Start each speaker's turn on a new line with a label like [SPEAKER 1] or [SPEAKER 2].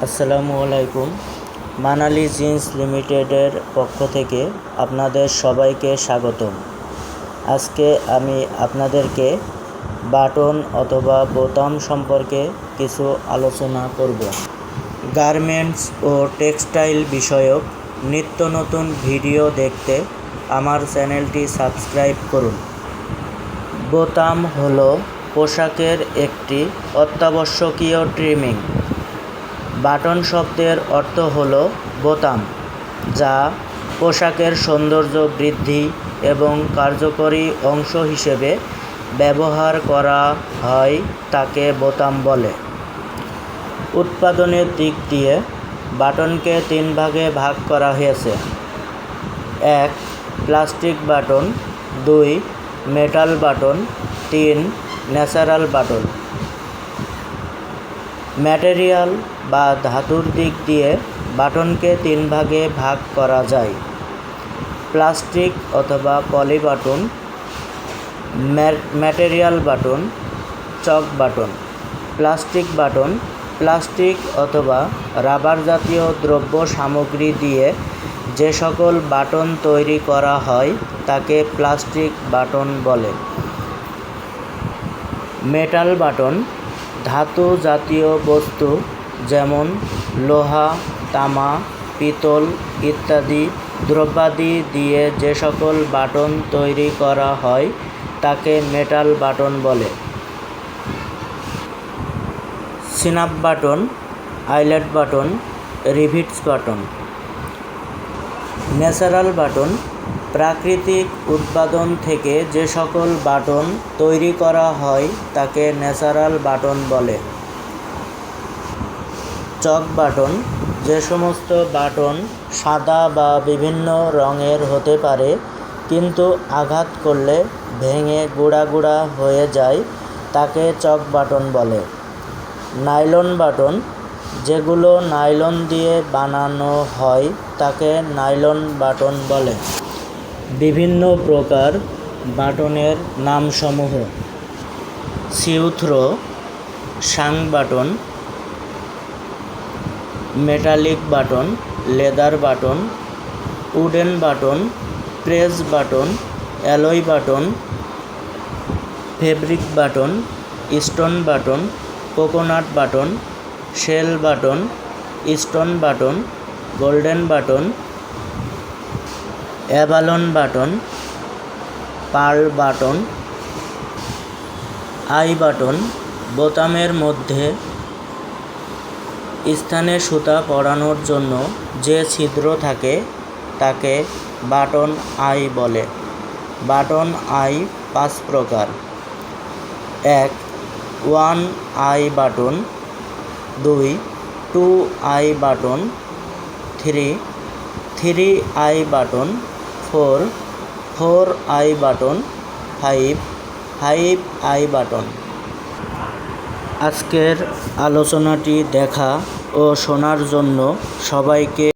[SPEAKER 1] আসসালামু আলাইকুম। মানালি জিন্স লিমিটেডের পক্ষ থেকে আপনাদের সবাইকে স্বাগতম। আজকে আমি আপনাদেরকে বাটন অথবা বোতাম সম্পর্কে কিছু আলোচনা করব। গার্মেন্টস ও টেক্সটাইল বিষয়ক নিত্য নতুন ভিডিও দেখতে আমার চ্যানেলটি সাবস্ক্রাইব করুন। বোতাম হলো পোশাকের একটি অত্যাবশ্যকীয় ট্রিমিং। বাটন শব্দের অর্থ হল বোতাম, যা পোশাকের সৌন্দর্য বৃদ্ধি এবং কার্যকরী অংশ হিসেবে ব্যবহার করা হয় তাকে বোতাম বলে। উৎপাদনের দিক দিয়ে বাটনকে 3 ভাগে ভাগ করা হয়েছে। 1. Plastic button, 2. Metal button, 3. Natural button. Material বা ধাতুর দিক দিয়ে বাটনকে 3 ভাগে ভাগ করা যায়: প্লাস্টিক অথবা পলি বাটন, ম্যাটেরিয়াল বাটন, চক বাটন। প্লাস্টিক বাটন প্লাস্টিক অথবা রাবার জাতীয় দ্রব্য সামগ্রী দিয়ে যে সকল বাটন তৈরি করা হয় তাকে প্লাস্টিক বাটন বলে। মেটাল বাটন ধাতু জাতীয় বস্তু যেমন লোহা, তামা, পিতল ইত্যাদি দ্রব্যাদি দিয়ে যে সকল বাটন তৈরি করা হয় তাকে মেটাল বাটন বলে। Snap button, eyelet button, rivets button. Natural button প্রাকৃতিক উৎপাদন থেকে যে সকল বাটন তৈরি করা হয় তাকে ন্যাচারাল বাটন বলে। চক বাটন যে সমস্ত বাটন সাদা বা বিভিন্ন রঙের হতে পারে কিন্তু আঘাত করলে ভেঙে গুঁড়া গুঁড়া হয়ে যায় তাকে চক বাটন বলে। নাইলন বাটন যেগুলো নাইলন দিয়ে বানানো হয় তাকে নাইলন বাটন বলে। বিভিন্ন প্রকার বাটনের নামসমূহ: sew through, shank button, metallic button, leather button, wooden button, press button, alloy button, fabric button, stone button, coconut button, shell button, stone button, golden button, abalone button, pearl button. Eye button বোতামের মধ্যে স্থানে সুতা পরানোর জন্য যে ছিদ্র থাকে তাকে বাটন আই বলে। বাটন আই 5 প্রকার: 1. One eye button, 2. Two eye button, 3. Three eye button, 4. Four eye button, 5. Five eye button. আজকের আলোচনাটি দেখা ও শোনার জন্য সবাইকে